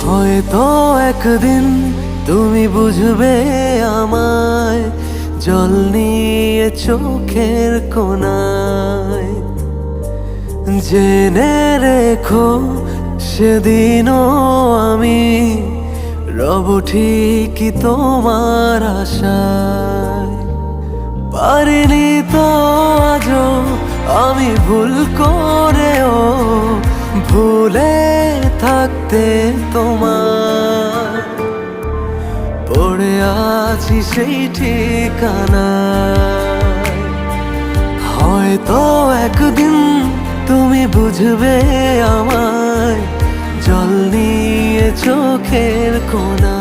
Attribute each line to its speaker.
Speaker 1: হয়তো একদিন তুমি বুঝবে আমায়, জল নিয়ে চোখের কোণায়। জেনে রেখো সেদিনও আমি রব ঠিকই তোমার আশায়। পারিনি তো আজও আমি ভুল করেও ভুলে থাকতে তোমার। পড়ে আছি সেই ঠিকানায়। হয়তো একদিন তুমি বুঝবে আমায়, জল নিয়ে চোখের কোণায়।